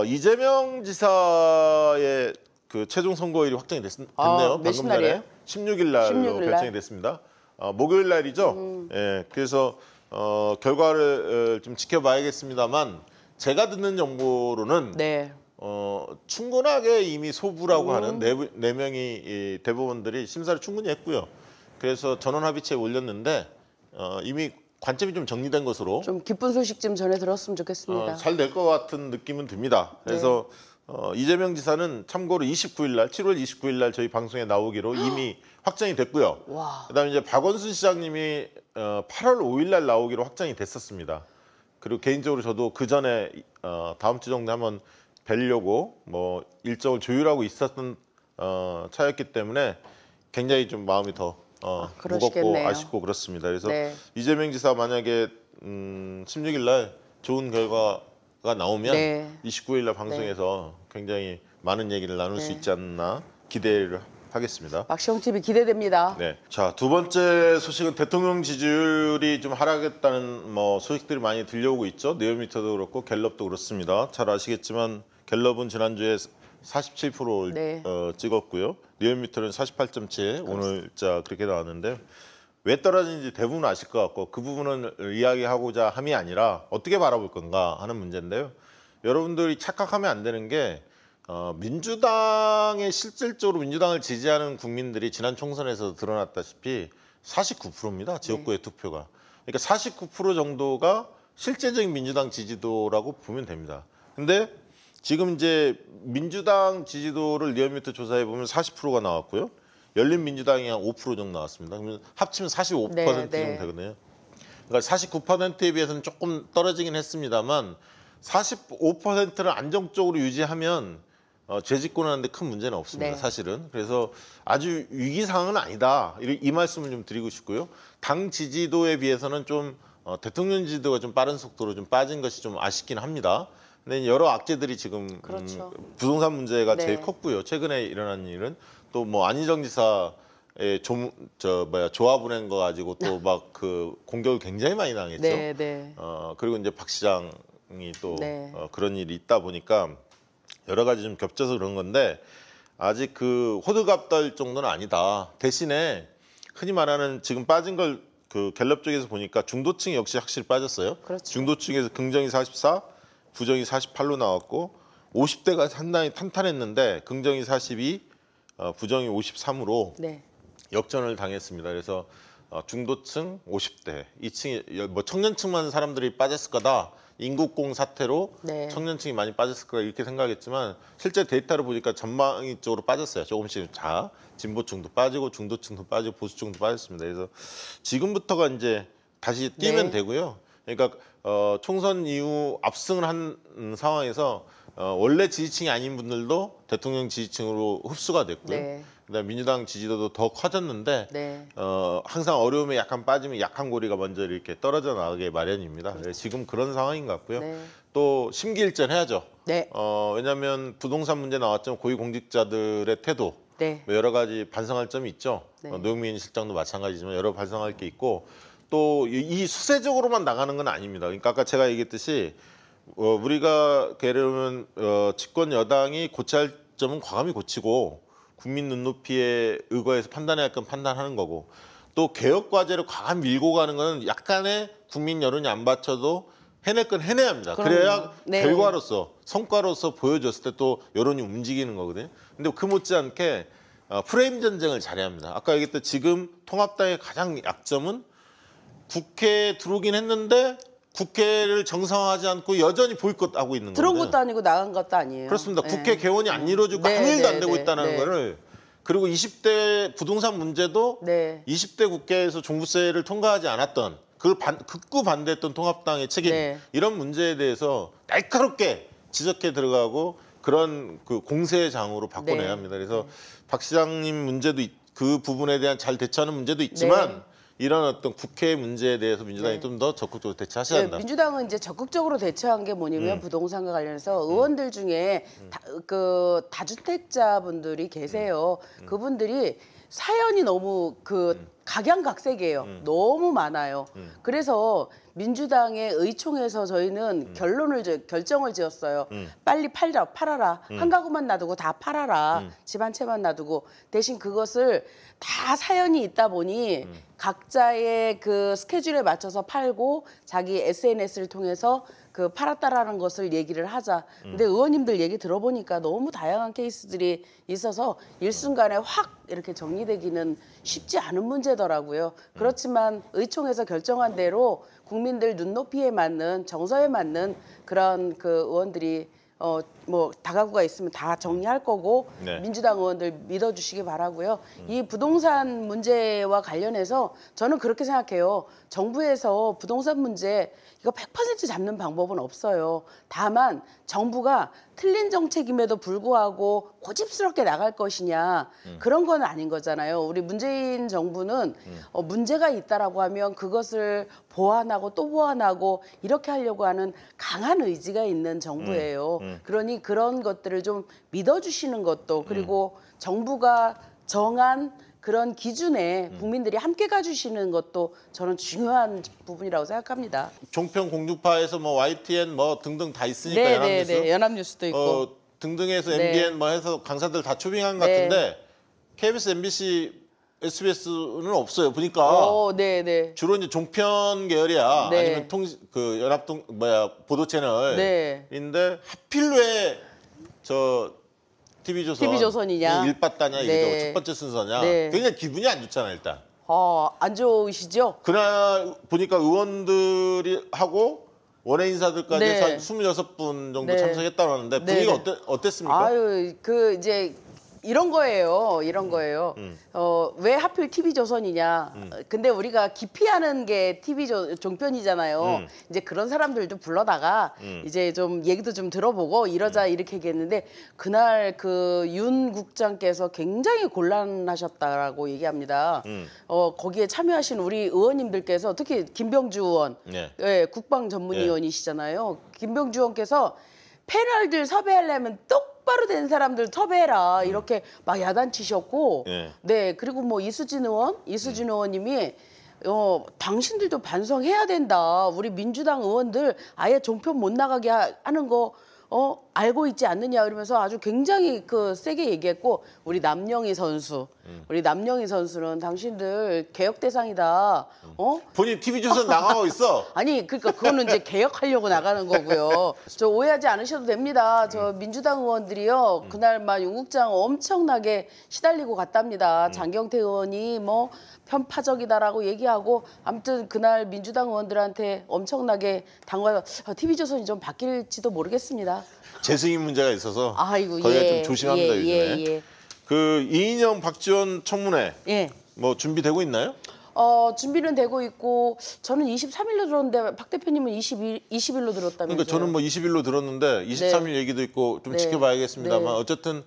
이재명 지사의 그 최종 선거일이 확정이 됐네요. 방금 전에 16일 날로 결정이 됐습니다. 목요일 날이죠. 예, 그래서 결과를 좀 지켜봐야겠습니다만 제가 듣는 정보로는 네. 충분하게 이미 소부라고 하는 네 명이 이 대법원들이 심사를 충분히 했고요. 그래서 전원 합의체에 올렸는데 이미 관점이 좀 정리된 것으로 좀 기쁜 소식 좀 전해 들었으면 좋겠습니다. 잘 될 것 같은 느낌은 듭니다. 그래서 이재명 지사는 참고로 29일 날 7월 29일 날 저희 방송에 나오기로 이미 확정이 됐고요. 와. 그다음에 이제 박원순 시장님이 8월 5일 날 나오기로 확정이 됐었습니다. 그리고 개인적으로 저도 그 전에 다음 주 정도 한번 뵈려고 뭐 일정을 조율하고 있었던 차였기 때문에 굉장히 좀 마음이 더 무겁고 아쉽고 그렇습니다. 그래서 이재명 지사 만약에 16일 날 좋은 결과가 나오면 29일 날 방송에서 굉장히 많은 얘기를 나눌 수 있지 않나 기대를 하겠습니다. 박시영 TV 기대됩니다. 네. 자, 두 번째 소식은 대통령 지지율이 좀 하락했다는 뭐 소식들이 많이 들려오고 있죠. 네오미터도 그렇고 갤럽도 그렇습니다. 잘 아시겠지만 갤럽은 지난주에 47%를 찍었고요. 네오미터는 48.7, 오늘자 그렇게 나왔는데 왜 떨어지는지 대부분 아실 것 같고 그 부분은 이야기하고자 함이 아니라 어떻게 바라볼 건가 하는 문제인데요. 여러분들이 착각하면 안 되는 게 민주당에 실질적으로 민주당을 지지하는 국민들이 지난 총선에서 드러났다시피 49%입니다. 지역구의 투표가. 그러니까 49% 정도가 실제적인 민주당 지지도라고 보면 됩니다. 근데 지금 이제 민주당 지지도를 리얼미터 조사해 보면 40%가 나왔고요. 열린민주당이 한 5% 정도 나왔습니다. 그러면 합치면 45% 정도 되거든요. 그러니까 49%에 비해서는 조금 떨어지긴 했습니다만 45%를 안정적으로 유지하면 재집권하는데 큰 문제는 없습니다. 사실은. 그래서 아주 위기 상황은 아니다. 이 말씀을 좀 드리고 싶고요. 당 지지도에 비해서는 좀 대통령 지지도가 좀 빠른 속도로 좀 빠진 것이 좀 아쉽긴 합니다. 근데 여러 악재들이 지금 부동산 문제가 제일 컸고요. 최근에 일어난 일은 또 뭐 안희정 지사의 조합을 한 거 가지고 또 막 그 공격을 굉장히 많이 당했죠. 그리고 이제 박 시장이 또 그런 일이 있다 보니까 여러 가지 좀 겹쳐서 그런 건데 아직 그 호들갑 떨 정도는 아니다. 대신에 흔히 말하는 지금 빠진 걸 그 갤럽 쪽에서 보니까 중도층이 역시 확실히 빠졌어요. 중도층에서 긍정이 44, 부정이 48로 나왔고 50대가 상당히 탄탄했는데 긍정이 42, 부정이 53으로 역전을 당했습니다. 그래서 중도층 50대, 2층이 뭐 청년층만 사람들이 빠졌을 거다. 인국공 사태로 청년층이 많이 빠졌을 거다 이렇게 생각했지만 실제 데이터를 보니까 전방위적으로 빠졌어요. 조금씩 진보층도 빠지고 중도층도 빠지고 보수층도 빠졌습니다. 그래서 지금부터가 이제 다시 뛰면 되고요. 그러니까 총선 이후 압승을 한 상황에서 원래 지지층이 아닌 분들도 대통령 지지층으로 흡수가 됐고요. 그다음에 민주당 지지도도 더 커졌는데 항상 어려움에 약간 빠지면 약한 고리가 먼저 이렇게 떨어져 나가게 마련입니다. 지금 그런 상황인 것 같고요. 또 심기일전 해야죠. 왜냐하면 부동산 문제 나왔지만 고위공직자들의 태도 뭐 여러 가지 반성할 점이 있죠. 노영민 실장도 마찬가지지만 여러 반성할 게 있고 또 이 수세적으로만 나가는 건 아닙니다. 그러니까 아까 제가 얘기했듯이 우리가 예를 들면 집권 여당이 고쳐야 할 점은 과감히 고치고 국민 눈높이에 의거해서 판단해야 할 건 판단하는 거고 또 개혁 과제를 과감히 밀고 가는 거는 약간의 국민 여론이 안 받쳐도 해낼 건 해내야 합니다. 그래야 결과로서 성과로서 보여줬을 때 또 여론이 움직이는 거거든요. 근데 그 못지않게 프레임 전쟁을 잘해야 합니다. 아까 얘기했던 지금 통합당의 가장 약점은 국회에 들어오긴 했는데 국회를 정상화하지 않고 여전히 보이콧하고 있는 거예요. 들어온 것도 아니고 나간 것도 아니에요. 그렇습니다. 국회 개원이 안 이루어지고 아무 일도 안 되고 있다는 거를 그리고 20대 부동산 문제도 20대 국회에서 종부세를 통과하지 않았던 그걸 극구 반대했던 통합당의 책임 이런 문제에 대해서 날카롭게 지적해 들어가고 그런 그 공세의 장으로 바꿔내야 합니다. 그래서 박 시장님 문제도 그 부분에 대한 잘 대처하는 문제도 있지만 이런 어떤 국회 문제에 대해서 민주당이 좀 더 적극적으로 대처하셔야 한다. 민주당은 이제 적극적으로 대처한 게 뭐냐면 부동산과 관련해서 의원들 중에 그 다주택자분들이 계세요. 그분들이 사연이 너무 그 각양각색이에요. 너무 많아요. 그래서 민주당의 의총에서 저희는 결정을 지었어요. 빨리 팔아라. 한 가구만 놔두고 다 팔아라. 집 한 채만 놔두고 대신 그것을 다 사연이 있다 보니 각자의 그 스케줄에 맞춰서 팔고 자기 SNS를 통해서 그 팔았다라는 것을 얘기를 하자. 근데 의원님들 얘기 들어보니까 너무 다양한 케이스들이 있어서 일순간에 확 이렇게 정리되기는 쉽지 않은 문제더라고요. 그렇지만 의총에서 결정한 대로 국민들 눈높이에 맞는 정서에 맞는 그런 그 의원들이 뭐 다가구가 있으면 다 정리할 거고 네. 민주당 의원들 믿어주시기 바라고요. 이 부동산 문제와 관련해서 저는 그렇게 생각해요. 정부에서 부동산 문제 이거 100% 잡는 방법은 없어요. 다만 정부가 틀린 정책임에도 불구하고 고집스럽게 나갈 것이냐 그런 건 아닌 거잖아요. 우리 문재인 정부는 문제가 있다라고 하면 그것을 보완하고 또 보완하고 이렇게 하려고 하는 강한 의지가 있는 정부예요. 그러니 그런 것들을 좀 믿어주시는 것도 그리고 정부가 정한 그런 기준에 국민들이 함께 가주시는 것도 저는 중요한 부분이라고 생각합니다. 종편 공중파에서 뭐 YTN 뭐 등등 다 있으니까 연합뉴스. 네, 연합뉴스도 있고 등등에서 네. MBN 뭐 해서 강사들 다 초빙한 것 같은데 KBS, MBC, SBS는 없어요. 보니까 네. 주로 이제 종편 계열이야. 네. 아니면 그 연합동 보도 채널인데 네. 하필 왜 저 TV조선이냐? 일빠따냐 이게 네. 첫 번째 순서냐. 네. 굉장히 기분이 안 좋잖아 일단. 안 좋으시죠? 그날 보니까 의원들이 하고 원외 인사들까지 네. 해서 한 26분 정도 네. 참석했다고 하는데 분위기가 네. 어땠습니까? 아유, 이제 이런 거예요. 왜 하필 TV조선이냐. 근데 우리가 기피하는 게 종편이잖아요. 이제 그런 사람들도 불러다가 이제 좀 얘기도 좀 들어보고 이러자 이렇게 얘기했는데 그날 그 윤 국장께서 굉장히 곤란하셨다라고 얘기합니다. 거기에 참여하신 우리 의원님들께서 특히 김병주 의원, 네. 국방 전문위원이시잖아요. 김병주 의원께서 패널들 섭외하려면 똑바로 된 사람들 섭외해라 이렇게 막 야단치셨고 네 그리고 뭐 이수진 의원님이 당신들도 반성해야 된다. 우리 민주당 의원들 아예 종편 못 나가게 하는 거 알고 있지 않느냐 그러면서 아주 굉장히 세게 얘기했고 우리 남영희 선수는 당신들 개혁 대상이다. 본인 TV조선 나가고 있어. 아니 그러니까 그거는 이제 개혁하려고 나가는 거고요. 저 오해하지 않으셔도 됩니다. 저 민주당 의원들이요 그날 막 윤국장 엄청나게 시달리고 갔답니다. 장경태 의원이 뭐 편파적이다라고 얘기하고 아무튼 그날 민주당 의원들한테 엄청나게 당과해서 TV조선이 좀 바뀔지도 모르겠습니다. 재승인 문제가 있어서 아이고, 거기가 좀 조심합니다 요즘에. 그 이인영 박지원 청문회 뭐 준비되고 있나요? 준비는 되고 있고 저는 23일로 들었는데 박 대표님은 20일로 들었다면서요. 그러니까 저는 뭐 20일로 들었는데 23일 얘기도 있고 좀 지켜봐야겠습니다만 어쨌든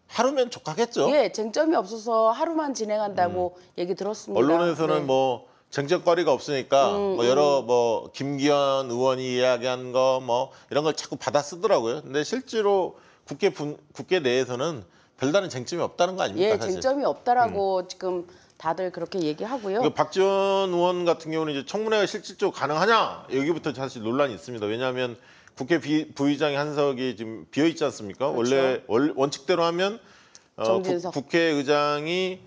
하루면 족하겠죠. 예, 쟁점이 없어서 하루만 진행한다고 얘기 들었습니다. 언론에서는 뭐 쟁점거리가 없으니까 뭐 여러 뭐 김기현 의원이 이야기한 거 뭐 이런 걸 자꾸 받아 쓰더라고요. 근데 실제로 국회 내에서는 별다른 쟁점이 없다는 거 아닙니까? 예, 사실. 쟁점이 없다라고 지금 다들 그렇게 얘기하고요. 박지원 의원 같은 경우는 이제 청문회가 실질적으로 가능하냐 여기부터 사실 논란이 있습니다. 왜냐하면 국회 부의장의 한석이 지금 비어 있지 않습니까? 그렇죠. 원래 원칙대로 하면 국회의장이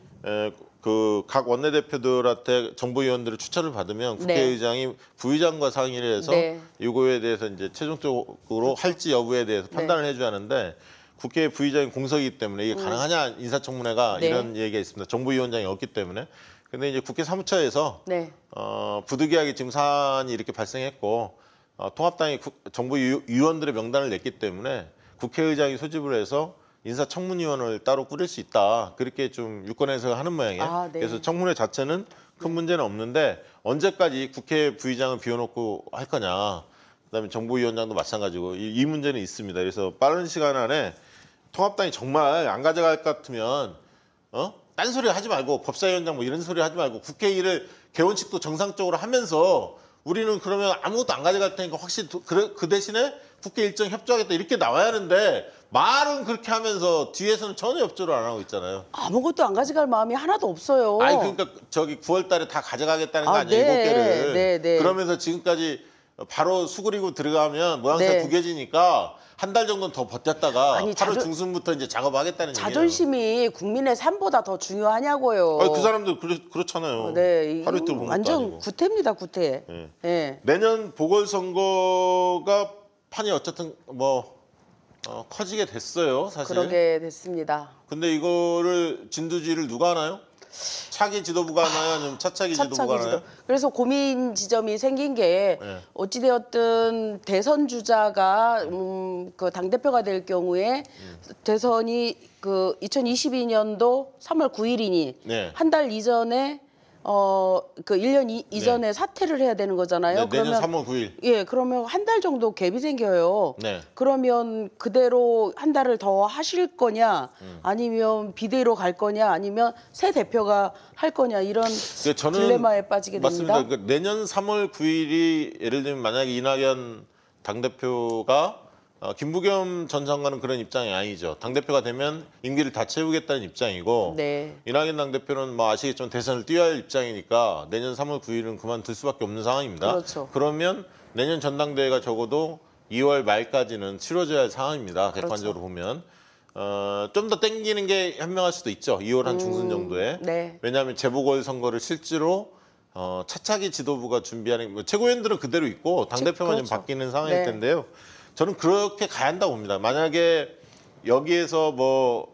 그 각 원내대표들한테 정보위원들을 추천을 받으면 국회의장이 부의장과 상의를 해서 이거에 대해서 이제 최종적으로 할지 여부에 대해서 판단을 해줘야 하는데 국회 부의장이 공석이기 때문에 이게 가능하냐 인사청문회가 이런 얘기가 있습니다. 정보위원장이 없기 때문에. 근데 이제 국회 사무처에서 부득이하게 지금 사안이 이렇게 발생했고 통합당이 정보위원들의 명단을 냈기 때문에 국회의장이 소집을 해서 인사청문위원을 따로 꾸릴 수 있다. 그렇게 좀 유권 해석을 하는 모양이에요. 그래서 청문회 자체는 큰 문제는 없는데 언제까지 국회 부의장을 비워놓고 할 거냐. 그다음에 정보위원장도 마찬가지고 이 문제는 있습니다. 그래서 빠른 시간 안에 통합당이 정말 안 가져갈 것 같으면 딴소리 하지 말고 법사위원장 뭐 이런 소리 하지 말고 국회 일을 개원칙도 정상적으로 하면서 우리는 그러면 아무것도 안 가져갈 테니까 확실히 그 대신에 국회 일정 협조하겠다 이렇게 나와야 하는데 말은 그렇게 하면서 뒤에서는 전혀 협조를 안 하고 있잖아요. 아무것도 안 가져갈 마음이 하나도 없어요. 아니 그러니까 저기 9월 달에 다 가져가겠다는 거 아, 아니에요, 네, 7개를. 네, 네. 그러면서 지금까지 바로 수그리고 들어가면 모양새 네. 구겨지니까 한 달 정도는 더 버텼다가 아니, 8월 중순부터 이제 작업하겠다는 얘기예요. 자존심이 국민의 삶보다 더 중요하냐고요. 아니, 그 사람들 그렇잖아요. 네, 하루 이틀 본 것도 완전 아니고. 구태입니다, 구태. 네. 네. 내년 보궐선거가 판이 어쨌든 뭐 커지게 됐어요, 사실. 그러게 됐습니다. 근데 이거를 진두지휘를 누가 하나요? 차기 지도부가 하나요? 아니면 차차기 지도부가 하나요? 그래서 고민 지점이 생긴 게 네. 어찌되었든 대선 주자가 그 당대표가 될 경우에 대선이 그 2022년도 3월 9일이니 네. 한 달 이전에 그 1년 이전에 사퇴를 해야 되는 거잖아요. 네, 내년 3월 9일. 예, 그러면 한 달 정도 갭이 생겨요. 네. 그러면 그대로 한 달을 더 하실 거냐, 아니면 비대위로 갈 거냐, 아니면 새 대표가 할 거냐 이런 저는 딜레마에 빠지게 맞습니다. 됩니다. 그러니까 내년 3월 9일이 예를 들면 만약에 이낙연 당대표가 김부겸 전 장관은 그런 입장이 아니죠. 당대표가 되면 임기를 다 채우겠다는 입장이고 네. 이낙연 당대표는 뭐 아시겠지만 대선을 뛰어야 할 입장이니까 내년 3월 9일은 그만둘 수밖에 없는 상황입니다. 그렇죠. 그러면 내년 전당대회가 적어도 2월 말까지는 치러져야 할 상황입니다. 그렇죠. 객관적으로 보면. 좀 더 땡기는 게 현명할 수도 있죠. 2월 한 중순 정도에. 네. 왜냐하면 재보궐선거를 실제로 차차기 지도부가 준비하는 뭐 최고위원들은 그대로 있고 당대표만 좀 그렇죠. 바뀌는 상황일 네. 텐데요. 저는 그렇게 가야 한다고 봅니다. 만약에 여기에서 뭐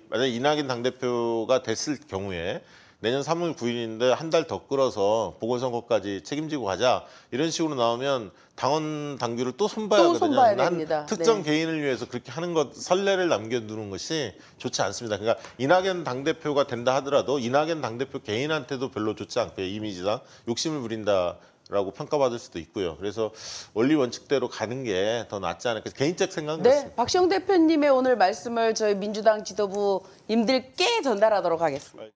만약에 이낙연 당대표가 됐을 경우에 내년 3월 9일인데 한 달 더 끌어서 보궐선거까지 책임지고 가자 이런 식으로 나오면 당원 당규를 또 손봐야 또 하거든요. 손봐야 한 됩니다. 특정 네. 개인을 위해서 그렇게 하는 것 선례를 남겨두는 것이 좋지 않습니다. 그러니까 이낙연 당대표가 된다 하더라도 이낙연 당대표 개인한테도 별로 좋지 않고요. 이미지상 욕심을 부린다라고 평가받을 수도 있고요. 그래서 원리 원칙대로 가는 게 더 낫지 않을까 개인적 생각은 네, 그렇습니다. 박시영 대표님의 오늘 말씀을 저희 민주당 지도부님들께 전달하도록 하겠습니다.